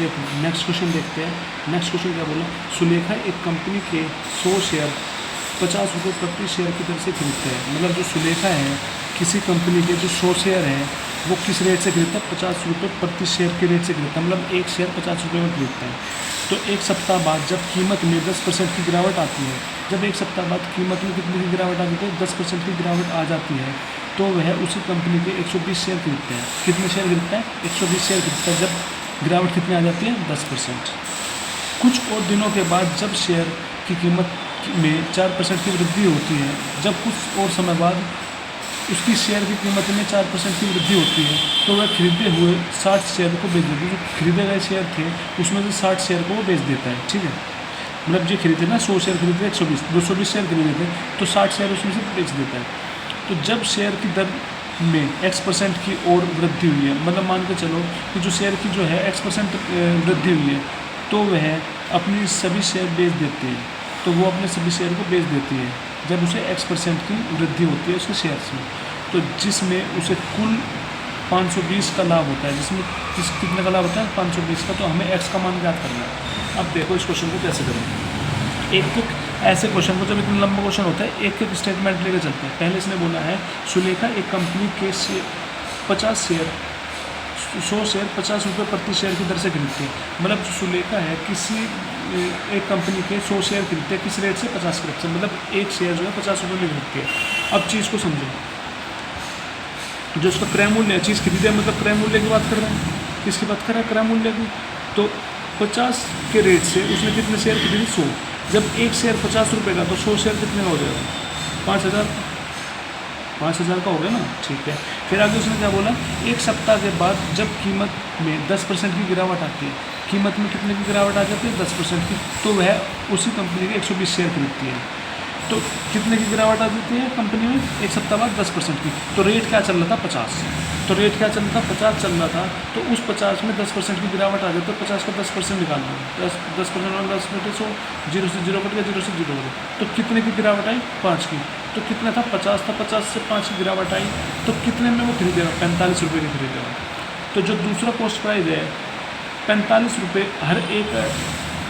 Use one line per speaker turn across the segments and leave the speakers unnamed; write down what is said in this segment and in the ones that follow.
Next question देखते हैं। Next question क्या बोला, सुलेखा एक कंपनी के 100 शेयर 50 रुपये प्रति शेयर की दर से खरीदते हैं। मतलब जो सुलेखा है किसी कंपनी के जो 100 शेयर हैं वो किस रेट से खरीदता है, 50 रुपये प्रति शेयर के रेट से खरीदता है। मतलब एक शेयर 50 रुपये में खरीदता है। तो एक सप्ताह बाद जब कीमत में 10% की गिरावट आती है, जब एक सप्ताह बाद कीमत में कितनी की गिरावट आती है, 10% की गिरावट आ जाती है, तो वह उसी कंपनी के 120 शेयर खरीदते हैं। कितने शेयर खरीदता है, 120 शेयर खरीदता है। जब गिरावट कितनी आ जाती है, 10%। कुछ और दिनों के बाद जब शेयर की कीमत में 4% की वृद्धि होती है, जब कुछ और समय बाद उसकी शेयर की कीमत में 4% की वृद्धि होती है, तो वह खरीदे हुए 60 शेयर को बेच देता है। जो खरीदे गए शेयर थे उसमें से 60 शेयर को वो बेच देता है। ठीक है, मतलब जो खरीदे ना 100 शेयर खरीदे, 220 शेयर खरीदे थे, तो 60 शेयर उसमें से बेच देता है। तो जब शेयर की दर में X% की और वृद्धि हुई है, मतलब मान के चलो कि जो शेयर की जो है X% वृद्धि हुई है, तो वह अपनी सभी शेयर बेच देते हैं। तो वो अपने सभी शेयर को बेच देती है जब उसे X% की वृद्धि होती है उसके शेयर्स में। तो जिसमें उसे कुल 520 का लाभ होता है। जिसमें कितने का लाभ होता है, 520 का। तो हमें X का मान ज्ञात करना है। अब देखो इस क्वेश्चन को कैसे करेंगे। एक ऐसे क्वेश्चन को, जब इतना लंबा क्वेश्चन होता है, एक एक स्टेटमेंट लेकर चलते हैं। पहले इसने बोला है सुलेखा एक कंपनी के 100 शेयर 50 रुपये प्रति शेयर की दर से खरीदते हैं। मतलब जो सुलेखा है किसी एक कंपनी के 100 शेयर खरीदते हैं, किस रेट से, 50 के रेट से। मतलब एक शेयर जो है 50 रुपये में खरीदते हैं। अब चीज़ को समझो, जो उसका क्रय मूल्य है, चीज़ खरीदे मतलब क्रय मूल्य की बात कर रहे हैं। किसकी बात कर रहे हैं, क्रय मूल्य की। तो 50 के रेट से उसने कितने शेयर खरीदे, 100। जब एक शेयर 50 रुपये का, तो 100 शेयर कितने का हो जाएगा, 5,000 का हो गया ना। ठीक है, फिर आगे उसने क्या बोला, एक सप्ताह के बाद जब कीमत में 10% की गिरावट आती है, कीमत में कितने की गिरावट आ जाती है, 10% की, तो वह उसी कंपनी के 120 शेयर खरीदती है। तो कितने की गिरावट आ जाती है कंपनी में, एक सप्ताह बाद 10% की। तो रेट क्या चल रहा था, 50। तो रेट क्या चल रहा था, 50 चल रहा था। तो उस 50 में 10% की गिरावट आ जाती है। तो 50 का 10% निकाल दो, 10% और 10 में 100, 0 से 0 कट गया, 0 से 0 कट। तो कितने की गिरावट आई, 5 की। तो कितना था, 50 था, 50 से 5 की गिरावट आई। तो कितने में वो खरीदेगा, 45 रुपये की खरीदेगा। तो जो दूसरा कॉस्ट प्राइस है 45 रुपये,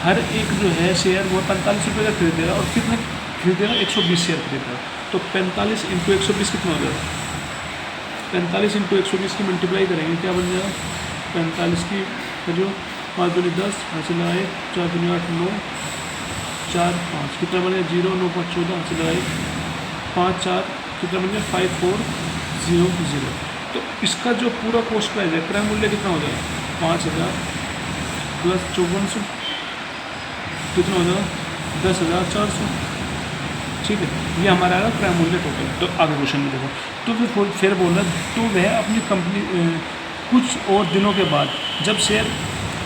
हर एक जो है शेयर वो 45 रुपये का खरीदेगा। और कितने खरीदेगा, 120 शेयर खरीदेगा। तो 45 × 120 कितना हो जाएगा, 45 × 120 की मल्टीप्लाई करेंगे, क्या बन जाएगा, 45 की जो 5 दूनी 10, हासिल आए 4 दूनी 8, 9 4 5, कितना बन गया, 0 9 5 14, हासिल आए 5 4, कितना बन गया, 5 4 0 0। तो इसका जो पूरा कॉस्ट प्राइस है, क्रय मूल्य कितना हो जाएगा, 5,000 प्लस 5400, कितना हो जाएगा, 10,400। ठीक है, ये हमारा आएगा क्रय मूल्य टोटल। तो आगे क्वेश्चन में देखो, तो फिर बोला, तो वह अपनी कंपनी कुछ और दिनों के बाद जब शेयर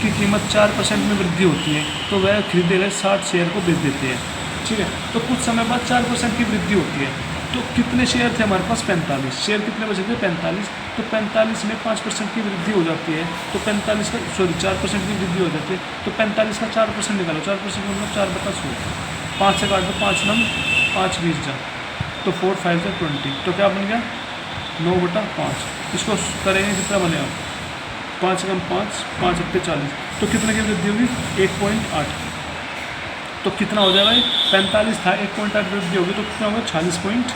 की कीमत 4% में वृद्धि होती है, तो वह खरीदे गए 60 शेयर को बेच देते हैं। ठीक है, तो कुछ समय बाद 4% की वृद्धि होती है। तो कितने शेयर थे हमारे पास, 45 शेयर। कितने बचे थे, 45। तो 45 में 5% की वृद्धि हो जाती है। तो 45 का 4% की वृद्धि हो जाती है। तो 45 का 4% निकालो, 4% मतलब 4/100, 5 से काट दो, 5 9 5 20 जा, तो 4 5 से 20। तो क्या बन गया, 9/5। इसको करेंगे कितना बनेगा, 5 कम 5 5 8 40। तो कितने की वृद्धि होगी, 1.8। तो कितना हो जाएगा, 45 था, 1.8 वृद्धि होगी, तो कितना होगा, 46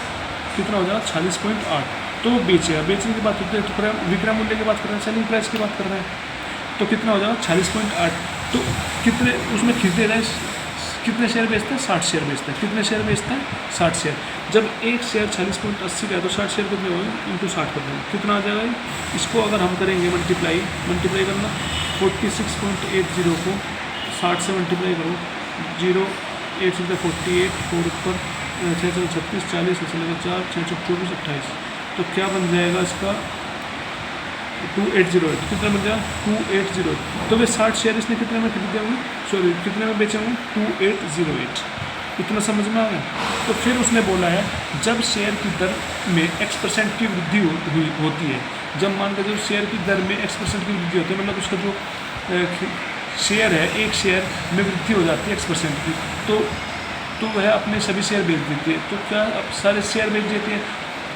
कितना हो जाएगा, 46.8। तो वो बेचेगा, बेचने की बात होती है। तो विक्रय मूल्य की बात कर रहे हैं, सेलिंग प्राइस की बात कर रहे हैं। तो कितना हो जाएगा, 46.8। तो कितने उसमें खरीदे गए, कितने शेयर बेचते हैं, 60 शेयर बेचते हैं। कितने शेयर बेचते हैं, 60 शेयर। जब एक शेयर 40.80 का है, तो 60 शेयर कितने होंगे, × 60 कर देंगे, कितना आ जाएगा। इसको अगर हम करेंगे मल्टीप्लाई करना, 46.80 को 60 से मल्टीप्लाई करो, 0 8 से 48, 4 ऊपर 6 से 36, 40 से 4 6 से 24 28। तो क्या बन जाएगा इसका, 2808। कितना बन जाएगा, 2808। तो वे 60 शेयर इसने कितने में खरीदे होंगे, सॉरी कितने में बेचे होंगे, 2808। इतना समझ में आ गया। तो फिर उसने बोला है, जब शेयर की दर में X% की वृद्धि होती है, जब मान कर जब शेयर की दर में X% की वृद्धि होती है, मतलब उसका जो शेयर है, एक शेयर में वृद्धि हो जाती है X% की, तो वह अपने सभी शेयर बेच देती है। तो क्या अब सारे शेयर बेच देती है।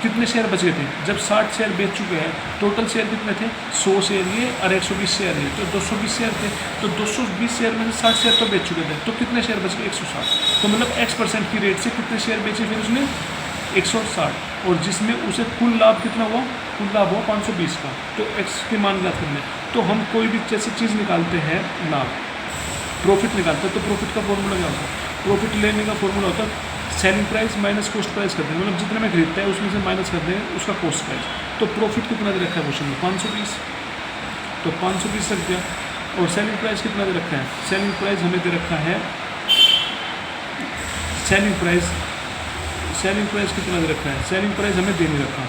कितने शेयर बच गए थे? जब 60 शेयर बेच चुके हैं, टोटल शेयर कितने थे? 100 शेयर ये और 120 शेयर ये, तो 220 शेयर थे। तो 220 शेयर में से 60 शेयर तो बेच चुके थे, तो कितने शेयर बच गए? 160। तो मतलब x% की रेट से कितने शेयर बेचे फिर उसने? 160। और जिसमें उसे कुल लाभ कितना हुआ? कुल लाभ हुआ 520 का। तो x की मान ज्ञात करने, तो हम कोई भी जैसी चीज़ निकालते हैं, लाभ, प्रॉफिट निकालते हैं, तो प्रॉफिट का फॉर्मूला क्या होता है? प्रॉफिट लेने का फॉर्मूला होता है selling price minus cost price करते हैं, मतलब जितने में खरीदता है उसमें से माइनस करते हैं उसका कॉस्ट प्राइस। तो प्रॉफिट कितना दे रखा है क्वेश्चन में? 520। तो 520 रख दिया। और सेलिंग प्राइस कितना दे रखा है? सेलिंग प्राइस हमें दे रखा है, सेलिंग प्राइस कितना दे रखा है? सेलिंग प्राइस हमें दे नहीं रखा,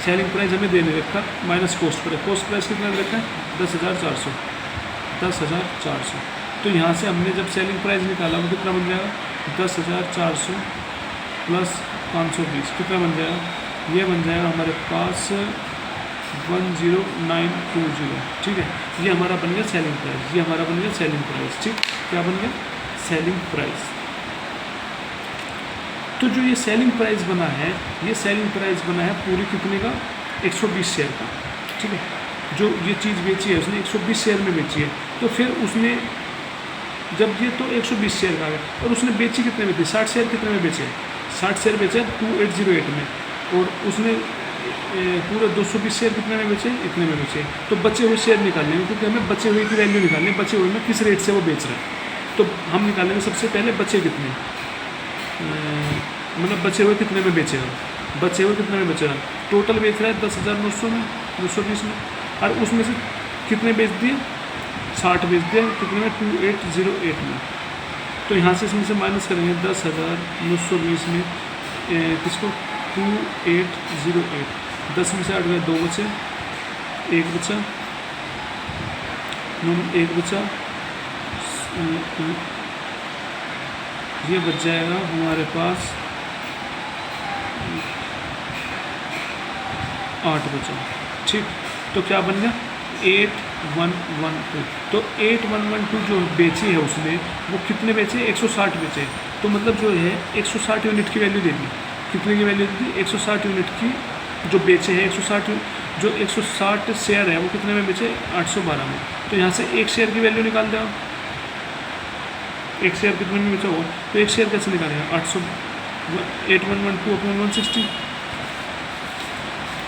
सेलिंग प्राइस हमें दे नहीं रखा, minus cost price. Cost price कितना दे रखा है? 10,400। 10,400। तो यहाँ से हमने जब सेलिंग प्राइस निकाला वो कितना बन जाएगा? 10,400 प्लस 520 कितना बन जाएगा? ये बन जाएगा हमारे पास 10920। ठीक है, ये हमारा बन गया सेलिंग प्राइस, ये हमारा बन गया सेलिंग प्राइस। ठीक, क्या बन गया? Selling price. तो जो ये सेलिंग प्राइस बना है, ये सेलिंग प्राइस बना है पूरी कितने का? 120 शेयर का। ठीक है, जो ये चीज़ बेची है उसने 120 शेयर में बेची है। तो फिर उसने जब ये तो 120 शेयर का है और उसने बेची कितने में थी? 60 शेयर कितने में बेचे? 60 शेयर बेचे 2808 में, और उसने पूरे 220 शेयर कितने में बेचे? इतने में बेचे। तो बचे हुए शेयर निकालेंगे, क्योंकि हमें बचे हुए की वैल्यू निकालनी है, बचे हुए में किस रेट से वो बेच रहे हैं। तो हम निकालेंगे सबसे पहले बचे कितने, मतलब बचे हुए कितने में बेचेगा, बचे हुए कितने में बेचेगा? टोटल बेच रहा है 10,900 में, 220 में, और उसमें से कितने बेच दिए? 60 बेच दिया, कितने में? 2808 में। तो यहाँ से इसमें से माइनस करेंगे 10,920 में किसको? 2808। 10 में से 8 गए, 2 बचे, 1 बचा, 1 बचा, ये बच जाएगा हमारे पास 8 बचा। ठीक, तो क्या बन गया? 8112। तो 8112 जो बेची है उसने, वो कितने बेचे? 160 बेचे। तो मतलब जो है 160 यूनिट की वैल्यू दे दी। कितने की वैल्यू दी? 160 यूनिट की जो बेचे हैं। 160 जो 160 शेयर है वो कितने में बेचे? 812 में। तो यहाँ से एक शेयर की वैल्यू निकाल दो। एक शेयर कितने में बेचा होगा? तो एक शेयर कैसे निकालेगा? 8112 अपॉन 160।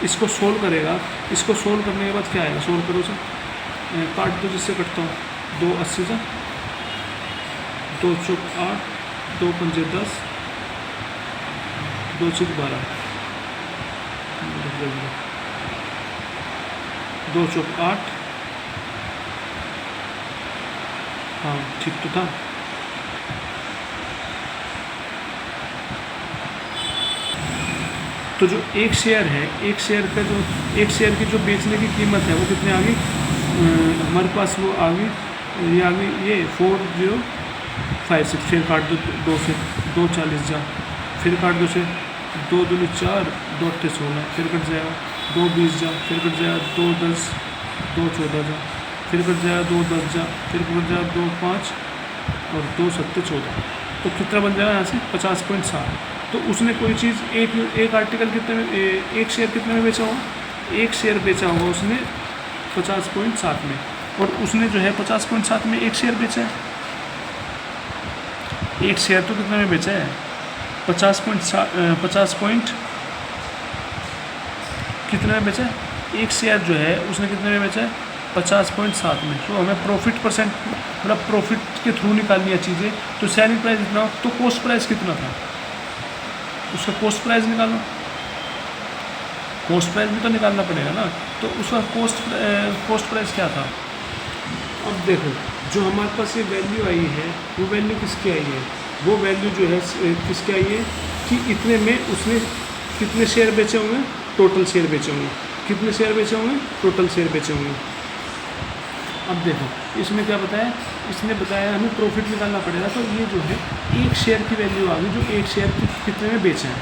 इसको सोल्व करेगा, इसको सोल्व करने के बाद क्या आएगा? सोल्व करो सर, काट दो, जिससे कटता हूँ। 2 80 से 2 चौक 8, 2 पंजे 10, 2 चौक 12, 2 चौक 8। हाँ ठीक तो था। तो जो एक शेयर है, एक शेयर का जो एक शेयर की जो बेचने की कीमत है वो कितने आ गई? हमारे पास वो आ गई, ये आ गई, ये 4056। फिर काट दो 2 से, 2 40 जा, फिर काट 2 से, 2 दूनी 4, 2 8 16, फिर कट जाएगा 2 20 जा, फिर कट जाएगा 2 10, 2 14 जा, फिर कट जाएगा 2 10 जा, फिर कट जाएगा 2 5 और 2 7 14। तो कितना बन जाएगा यहाँ से? 50.7। तो उसने कोई चीज़ एक आर्टिकल कितने में, एक शेयर कितने में बेचा होगा? एक शेयर बेचा होगा उसने 50.7 में, और उसने जो है 50.7 में एक शेयर बेचा है। एक शेयर तो कितने में बेचा है? 50 पॉइंट कितने में बेचा है? एक शेयर जो है उसने कितने में बेचा है? 50.7 में। तो हमें प्रॉफिट परसेंट, मतलब प्रॉफिट के थ्रू निकालनी है चीज़ें। तो सेलिंग प्राइस इतना, तो कॉस्ट प्राइस कितना था? उसका कॉस्ट प्राइस निकालो, कॉस्ट प्राइस भी तो निकालना पड़ेगा ना। तो उसका कॉस्ट प्राइस क्या था? अब देखो, जो हमारे पास ये वैल्यू आई है वो वैल्यू किसकी आई है? वो वैल्यू जो है किसकी आई है कि इतने में उसने कितने शेयर बेचे होंगे? टोटल शेयर बेचे होंगे। कितने शेयर बेचे होंगे? टोटल शेयर बेचे होंगे। अब देखो इसमें क्या बताया? इसने बताया हमें प्रॉफिट निकालना पड़ेगा। तो ये जो है एक शेयर की वैल्यू आ गई, जो एक शेयर कितने में बेचा है?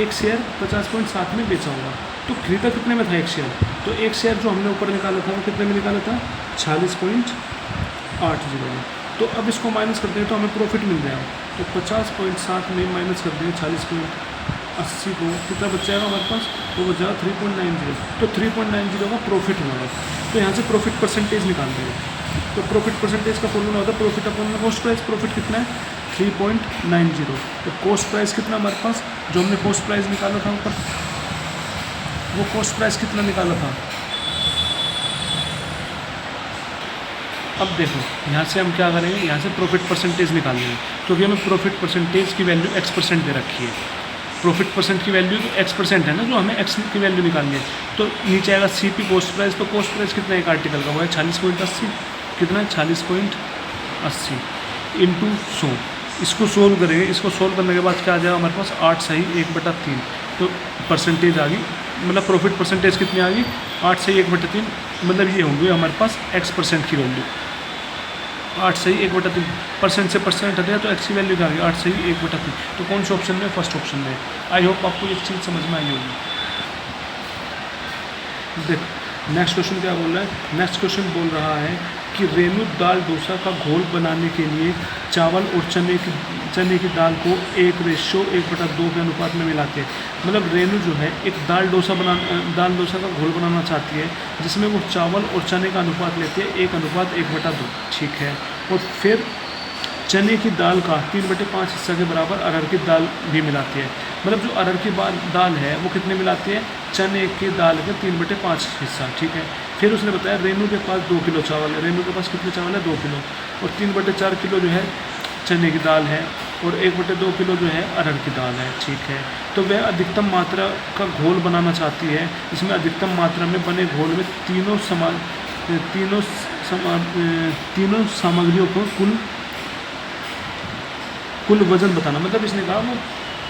एक शेयर 50.7 में बेचा होगा। तो खरीदा कितने में था एक शेयर? तो एक शेयर जो हमने ऊपर निकाला था वो कितने में निकाला था? 46.80 में। तो अब इसको माइनस कर दें तो हमें प्रॉफिट मिल जाएगा। तो 50.7 में माइनस कर देंगे 80 को कितना बच जाएगा हमारे पास, वो बच जाएगा 3.90। तो 3.90 का प्रॉफिट हुआ है, तो यहाँ से प्रॉफिट परसेंटेज निकाल देंगे। तो प्रॉफिट परसेंटेज का फॉर्मूला होता है profit upon cost price. Profit कितना है 3.90। तो कॉस्ट प्राइस कितना हमारे पास, जो हमने कॉस्ट प्राइस निकाला था ऊपर, वो कॉस्ट प्राइस कितना निकाला था। अब देखो यहाँ से हम क्या करेंगे, यहाँ से प्रॉफिट परसेंटेज निकाल लेंगे, क्योंकि हमें प्रॉफिट परसेंटेज की वैल्यू x% दे रखी है। प्रॉफिट परसेंट की वैल्यू तो x% है ना, जो हमें x की वैल्यू निकालनी है। तो नीचे आएगा CP कॉस्ट प्राइस। तो कॉस्ट प्राइस कितना है एक आर्टिकल का, वो है 40.80। कितना है 40.80 इंटू 100। इसको सोल्व करेंगे, इसको सोल्व करने के बाद क्या आ जाएगा हमारे पास 8 सही 1/3। तो परसेंटेज आ गई, मतलब प्रॉफिट परसेंटेज कितनी आ गई 8 सही 1/3, मतलब ये होंगे हमारे पास x% की वैल्यू। 8 सही 1/3, परसेंट से परसेंट हटा तो x की वैल्यू क्या आ गई 8 सही 1/3। तो कौन से ऑप्शन में, फर्स्ट ऑप्शन में। आई होप आपको ये चीज़ समझ में आई होगी। देख नेक्स्ट क्वेश्चन क्या बोल रहा है। नेक्स्ट क्वेश्चन बोल रहा है कि रेनू दाल डोसा का घोल बनाने के लिए चावल और चने की दाल को 1:1/2 के अनुपात में मिलाते हैं। मतलब रेनू जो है एक दाल डोसा का घोल बनाना चाहती है, जिसमें वो चावल और चने का अनुपात लेती है 1:1/2। ठीक है। और फिर चने की दाल का 3/5 हिस्सा के बराबर अरहर की दाल भी मिलाती है। मतलब जो अरहर की दाल है वो कितने मिलाती है, चने की दाल के 3/5 हिस्सा। ठीक है। फिर उसने बताया रेनू के पास 2 किलो चावल है। रेनू के पास कितने चावल है 2 किलो, और 3/4 किलो जो है चने की दाल है, और 1/2 किलो जो है अरहर की दाल है। ठीक है। तो वह अधिकतम मात्रा का घोल बनाना चाहती है, इसमें अधिकतम मात्रा में बने घोल में तीनों सामग्रियों को कुल वजन बताना। मतलब इसने कहा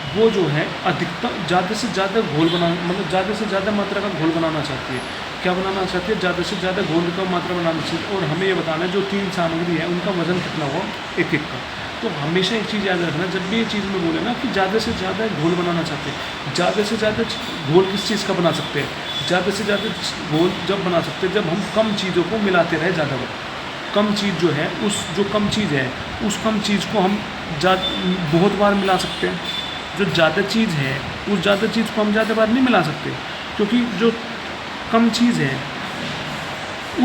वो जो है अधिकतम ज़्यादा से ज़्यादा घोल बनाना, मतलब ज़्यादा से ज़्यादा मात्रा का घोल बनाना चाहती है। क्या बनाना चाहती है, ज़्यादा से ज़्यादा घोल का मात्रा बनाना चाहिए। और हमें ये बताना है जो 3 सामग्री है उनका वजन कितना हो एक का। तो हमेशा एक चीज़ याद रखना, जब भी ये चीज़ में बोले ना कि ज़्यादा से ज़्यादा घोल बनाना चाहते हैं, ज़्यादा से ज़्यादा घोल किस चीज़ का बना सकते हैं, ज़्यादा से ज़्यादा घोल जब बना सकते हैं जब हम कम चीज़ों को मिलाते रहे ज़्यादा बार। कम चीज़ जो है जो कम चीज़ है उस कम चीज़ को हम बहुत बार मिला सकते हैं। जो ज़्यादा चीज़ है उस ज़्यादा चीज़ को हम ज़्यादा बार नहीं मिला सकते, क्योंकि जो कम चीज़ है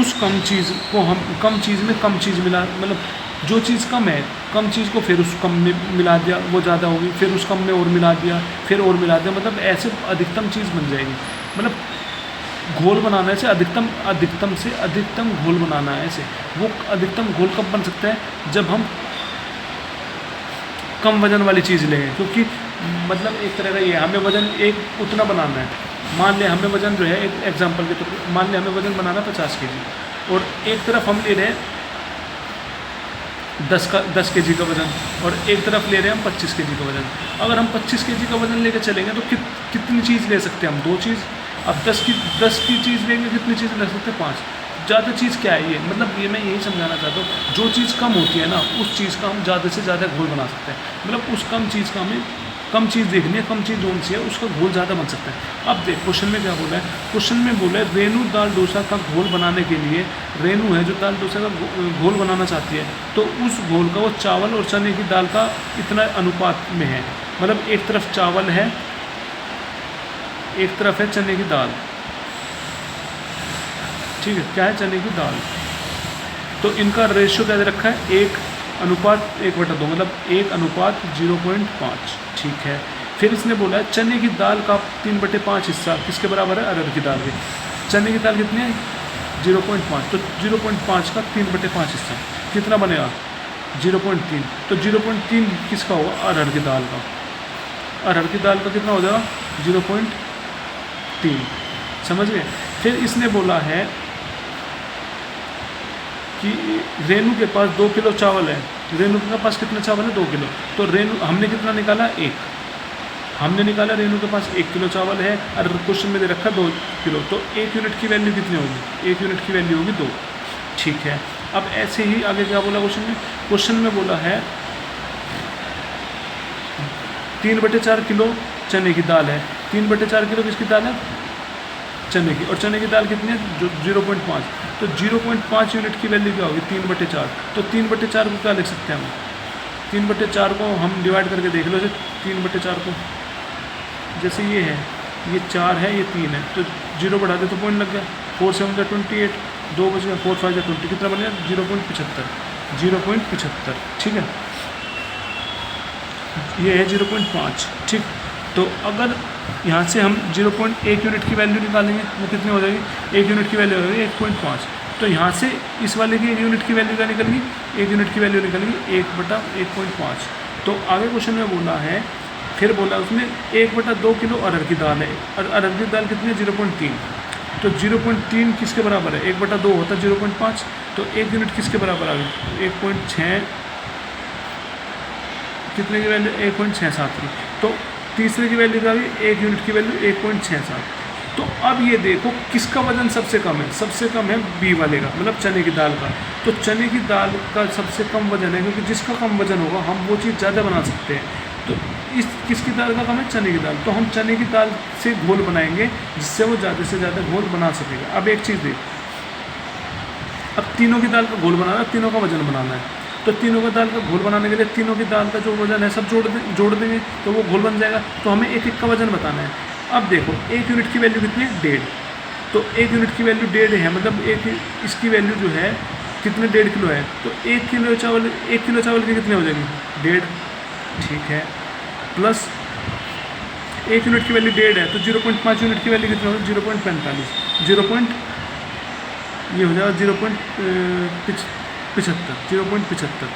उस कम चीज़ को हम कम चीज़ में कम चीज़ मिला, मतलब जो चीज़ कम है कम चीज़ को फिर उस कम में मिला दिया, वो ज़्यादा होगी, फिर उस कम में और मिला दिया, फिर और मिला दिया, मतलब ऐसे अधिकतम चीज़ बन जाएगी। मतलब घोल बनाने से अधिकतम से अधिकतम घोल बनाना है ऐसे। वो अधिकतम घोल कब बन सकता है, जब हम कम वजन वाली चीज़ लेंगे। क्योंकि मतलब एक तरह का ये हमें वजन एक उतना बनाना है। मान ले हमें वजन जो है एक एग्जांपल के तौर पर मान ले हमें वजन बनाना 50 kg, और एक तरफ हम ले रहे हैं 10 kg का वजन, और एक तरफ ले रहे हैं हम 25 kg का वजन। अगर हम 25 kg का वजन लेकर चलेंगे तो कितनी चीज़ ले सकते हैं हम, 2 चीज़। अब 10 की चीज़ लेंगे, कितनी चीज़ ले सकते हैं, 5। ज़्यादा चीज़ क्या है ये, मतलब ये मैं यही समझाना चाहता हूँ, जो चीज़ कम होती है ना उस चीज़ का हम ज़्यादा से ज़्यादा घोल बना सकते हैं। मतलब उस कम चीज़ का हमें कम चीज़ देखनी है, कम चीज़ जोन सी है उसका घोल ज़्यादा बन सकता है। अब देख क्वेश्चन में क्या बोला है, क्वेश्चन में बोला है रेनू दाल डोसा का घोल बनाने के लिए, रेनू है जो दाल डोसा का घोल बनाना चाहती है, तो उस घोल का वो चावल और चने की दाल का इतना अनुपात में है। मतलब एक तरफ चावल है, एक तरफ है चने की दाल। ठीक है, क्या है, चने की दाल। तो इनका रेशियो क्या दे रखा है, 1:1/2, मतलब 1:0.5। ठीक है। फिर इसने बोला है चने की दाल का 3/5 हिस्सा किसके बराबर है, अरहर की दाल के। चने की दाल कितनी है 0.5, तो 0.5 का 3/5 हिस्सा कितना बनेगा 0.3। तो 0.3 किसका होगा, अरहर की दाल का। अरहर की दाल का कितना हो जाएगा 0.3, समझ गए। फिर इसने बोला है कि रेनू के पास 2 किलो चावल है। रेनू के पास कितना चावल है 2 किलो। तो रेनू हमने कितना निकाला, 1 हमने निकाला। रेनू के पास 1 किलो चावल है और क्वेश्चन में दे रखा 2 किलो। तो 1 यूनिट की वैल्यू कितनी होगी, 1 यूनिट की वैल्यू होगी 2। ठीक है। अब ऐसे ही आगे क्या बोला क्वेश्चन में बोला है 3/4 किलो चने की दाल है। 3/4 किलो किसकी दाल है, चने की। और चने की दाल कितनी है, जो 0.5। तो 0.5 यूनिट की वैल्यू क्या होगी 3/4। तो 3/4 को क्या लिख सकते हैं हम, 3/4 को हम डिवाइड करके देख लो, 3/4 को जैसे ये है, ये 4 है, ये 3 है, तो 0 बढ़ा दे तो पॉइंट लग गया। 4 7 जा 28, 2 बच गया, 4 5 जा 20, कितना बन गया 0.75, ठीक है। ये है 0.5, ठीक। तो अगर यहाँ से हम 0.1 यूनिट की वैल्यू निकालेंगे वो कितनी हो जाएगी, 1 यूनिट की वैल्यू हो जाएगी 1.5। तो यहाँ से इस वाले की 1 यूनिट की वैल्यू क्या निकलेगी, 1 यूनिट की वैल्यू निकलेगी 1/1.5। तो आगे क्वेश्चन में बोला है, फिर बोला उसमें 1/2 किलो अरहर की दाल है, और अरहर की दाल कितनी है 0.3। तो 0.3 किसके बराबर है, 1/2 होता है 0.5, तो 1 यूनिट किसके बराबर आ गई 1.6, कितने की वैल्यू 1.67 की। तो तीसरे की वैल्यू क्या हुई, 1 यूनिट की वैल्यू 1.67। तो अब ये देखो किसका वजन सबसे कम है, सबसे कम है बी वाले का, मतलब चने की दाल का। तो चने की दाल का सबसे कम वजन है, क्योंकि जिसका कम वजन होगा हम वो चीज़ ज़्यादा बना सकते हैं। तो इस किसकी दाल का कम है, चने की दाल। तो हम चने की दाल से घोल बनाएंगे जिससे वो ज़्यादा से ज़्यादा घोल बना सकेगा। अब एक चीज़ देख, अब तीनों की दाल का घोल बनाना है, तीनों का वजन बनाना है। तो तीनों का दाल का घोल बनाने के लिए तीनों की दाल का जो वजन है सब जोड़ देंगे तो वो घोल बन जाएगा। तो हमें एक एक का वजन बताना है। अब देखो 1 यूनिट की वैल्यू कितनी है, 1.5। तो 1 यूनिट की वैल्यू 1.5 है, मतलब एक इसकी वैल्यू जो है कितने 1.5 किलो है। तो 1 किलो चावल की कितनी हो जाएगी 1.5, ठीक है। प्लस 1 यूनिट की वैल्यू 1.5 है, तो 0.5 यूनिट की वैल्यू कितनी होगी 0.45, ये हो जाएगा 0.75,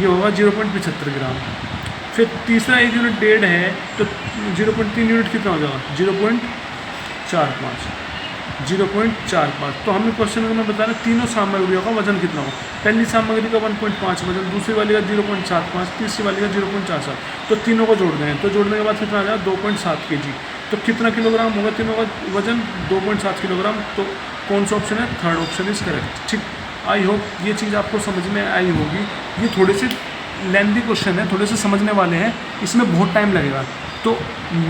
ये होगा 0.75 ग्राम। फिर तीसरा 1 यूनिट 1.5 है, तो 0.3 यूनिट कितना हो जाएगा 0.45। तो हमें क्वेश्चन में बता रहे तीनों सामग्रियों का वजन कितना होगा। पहली सामग्री का 1.5 वजन, दूसरी वाली का 0.75, तीसरी वाली का 0.47। तो तीनों को जोड़ दें, तो जोड़ने के बाद कितना आ जाएगा 2.7 kg। तो कितना किलोग्राम होगा तीनों का वजन 2.7 किलोग्राम। तो कौन सा ऑप्शन है, थर्ड ऑप्शन इज करेक्ट, ठीक। आई होप ये चीज़ आपको समझ में आई होगी। ये थोड़े से लेंथी क्वेश्चन है, थोड़े से समझने वाले हैं, इसमें बहुत टाइम लगेगा। तो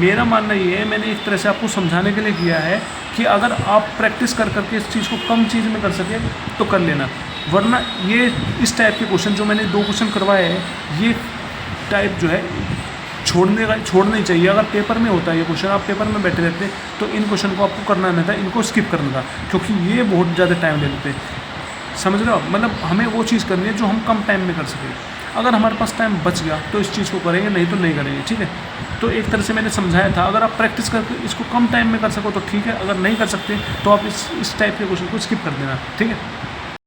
मेरा मानना ये है, मैंने एक तरह से आपको समझाने के लिए किया है कि अगर आप प्रैक्टिस कर करके इस चीज़ को कम चीज़ में कर सकें तो कर लेना, वरना ये इस टाइप के क्वेश्चन जो मैंने 2 क्वेश्चन करवाए हैं, ये टाइप जो है छोड़ना ही चाहिए। अगर पेपर में होता है ये क्वेश्चन, आप पेपर में बैठे रहते तो इन क्वेश्चन को आपको करना नहीं था, इनको स्किप करना था, क्योंकि ये बहुत ज़्यादा टाइम ले लेते हैं। समझ रहे हो, मतलब हमें वो चीज़ करनी है जो हम कम टाइम में कर सकें। अगर हमारे पास टाइम बच गया तो इस चीज़ को करेंगे, नहीं तो नहीं करेंगे, ठीक है। तो एक तरह से मैंने समझाया था, अगर आप प्रैक्टिस करके इसको कम टाइम में कर सको तो ठीक है, अगर नहीं कर सकते तो आप इस टाइप के क्वेश्चन को स्किप कर देना, ठीक है।